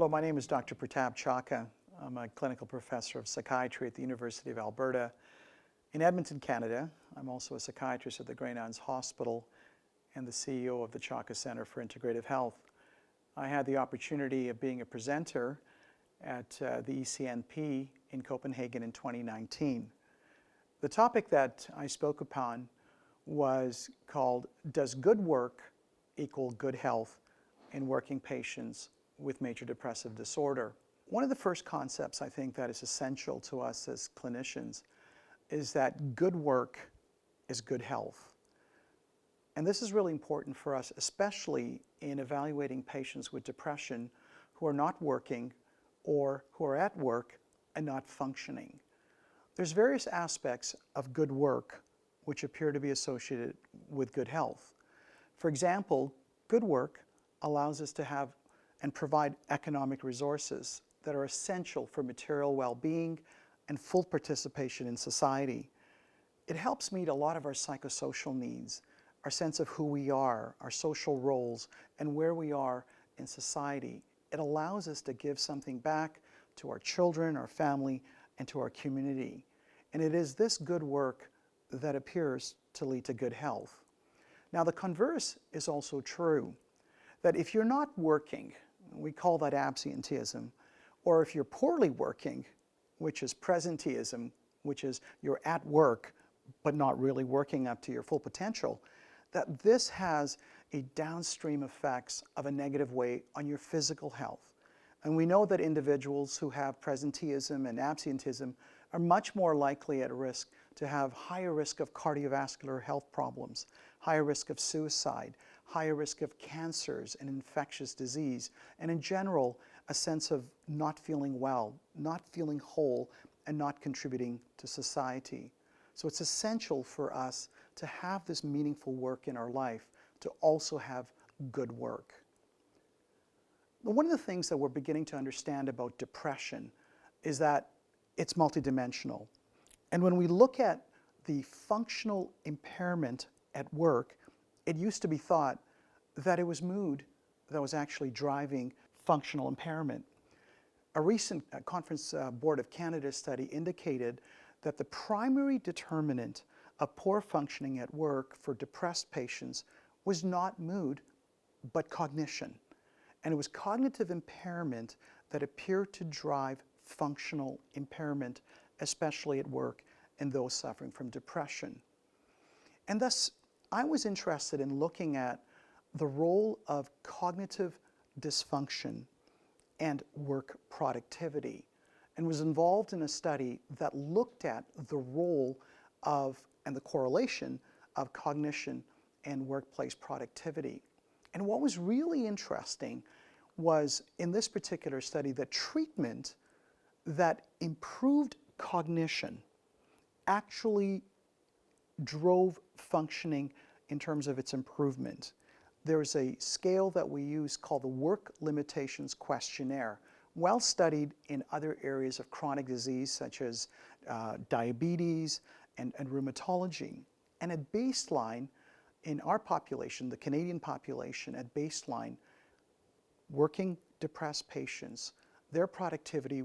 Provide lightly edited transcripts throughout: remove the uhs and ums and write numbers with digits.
Hello, my name is Dr. Pratap Chokka. I'm a clinical professor of psychiatry at the University of Alberta in Edmonton, Canada. I'm also a psychiatrist at the Grey Nuns Hospital and the CEO of the Chokka Centre for Integrative Health. I had the opportunity of being a presenter at the ECNP in Copenhagen in 2019. The topic that I spoke upon was called, Does Good Work Equal Good Health in Working Patients with Major Depressive Disorder? One of the first concepts I think that is essential to us as clinicians is that good work is good health. And this is really important for us, especially in evaluating patients with depression who are not working or who are at work and not functioning. There's various aspects of good work which appear to be associated with good health. For example, good work allows us to have and provide economic resources that are essential for material well-being and full participation in society. It helps meet a lot of our psychosocial needs, our sense of who we are, our social roles, and where we are in society. It allows us to give something back to our children, our family, and to our community. And it is this good work that appears to lead to good health. Now, the converse is also true, that if you're not working, we call that absenteeism, or if you're poorly working, which is presenteeism, which is you're at work but not really working up to your full potential, that this has a downstream effects of a negative way on your physical health. And we know that individuals who have presenteeism and absenteeism are much more likely at risk to have higher risk of cardiovascular health problems, higher risk of suicide, higher risk of cancers and infectious disease, and in general, a sense of not feeling well, not feeling whole, and not contributing to society. So it's essential for us to have this meaningful work in our life, to also have good work. One of the things that we're beginning to understand about depression is that it's multidimensional. And when we look at the functional impairment at work, it used to be thought that it was mood that was actually driving functional impairment. A recent Conference Board of Canada study indicated that the primary determinant of poor functioning at work for depressed patients was not mood, but cognition. And it was cognitive impairment that appeared to drive functional impairment, especially at work, in those suffering from depression. And thus, I was interested in looking at the role of cognitive dysfunction and work productivity, and was involved in a study that looked at the role of and the correlation of cognition and workplace productivity. And what was really interesting was in this particular study that treatment that improved cognition actually drove functioning in terms of its improvement. There's a scale that we use called the Work Limitations Questionnaire, well studied in other areas of chronic disease such as diabetes and rheumatology. And at baseline, in our population, the Canadian population at baseline, working depressed patients, their productivity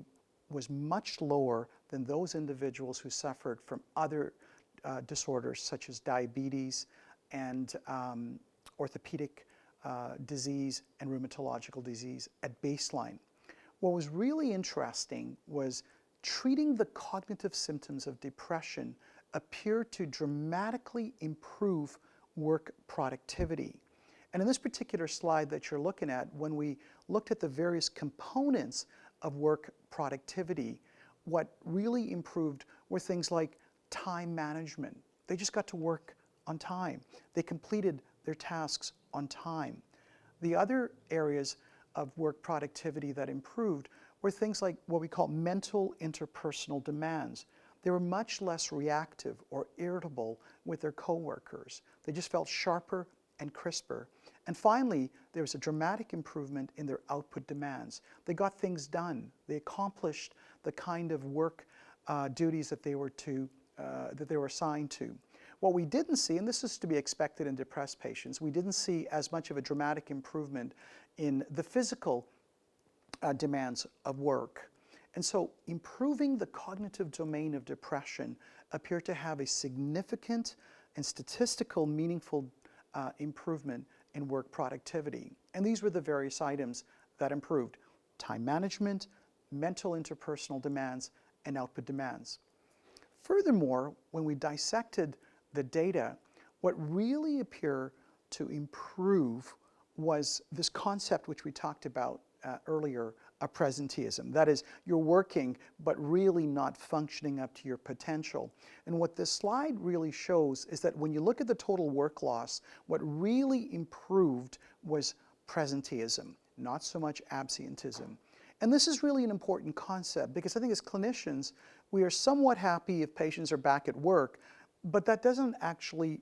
was much lower than those individuals who suffered from other disorders such as diabetes and orthopedic disease and rheumatological disease at baseline. What was really interesting was treating the cognitive symptoms of depression appeared to dramatically improve work productivity. And in this particular slide that you're looking at, when we looked at the various components of work productivity, what really improved were things like time management. They just got to work on time. They completed their tasks on time. The other areas of work productivity that improved were things like what we call mental interpersonal demands. They were much less reactive or irritable with their coworkers. They just felt sharper and crisper. And finally, there was a dramatic improvement in their output demands. They got things done. They accomplished the kind of work duties that they were assigned to. What we didn't see, and this is to be expected in depressed patients, we didn't see as much of a dramatic improvement in the physical demands of work. And so improving the cognitive domain of depression appeared to have a significant and statistical meaningful improvement in work productivity. And these were the various items that improved: time management, mental interpersonal demands, and output demands. Furthermore, when we dissected the data, what really appeared to improve was this concept which we talked about earlier, of presenteeism. That is, you're working but really not functioning up to your potential. And what this slide really shows is that when you look at the total work loss, what really improved was presenteeism, not so much absenteeism. And this is really an important concept, because I think as clinicians, we are somewhat happy if patients are back at work, but that doesn't actually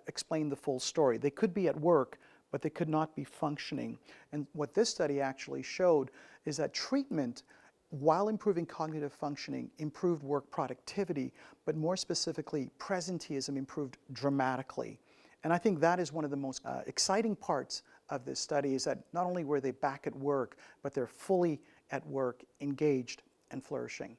explain the full story. They could be at work, but they could not be functioning. And what this study actually showed is that treatment, while improving cognitive functioning, improved work productivity, but more specifically, presenteeism improved dramatically. And I think that is one of the most exciting parts of this study, is that not only were they back at work, but they're fully at work, engaged and flourishing.